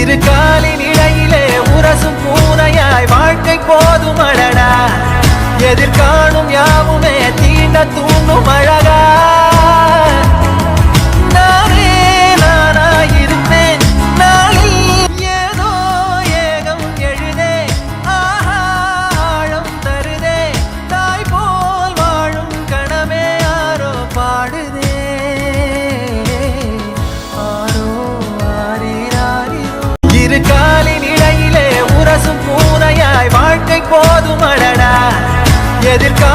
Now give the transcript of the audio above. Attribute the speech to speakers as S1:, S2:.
S1: இரு காலின் இடையிலே உரசும் பூனையாய் வாழ்க்கை போதும் அடடா எதிர்காணும் யாவுமே தீண்ட தூண்டும் அழகா நானே நானாயிருப்பேன் நாளில் ஏதோ ஏகம் எழுதே ஆஹா ஆழம் தருதே தாய் போல் வாழும் கணமே யாரோ பாடுதே ஆரோ ஆரீராரீரோ இரு காலின் இடையிலே உரசும் பூனையாய் வாழ்க்கை போதும் அடடா எதிர்கா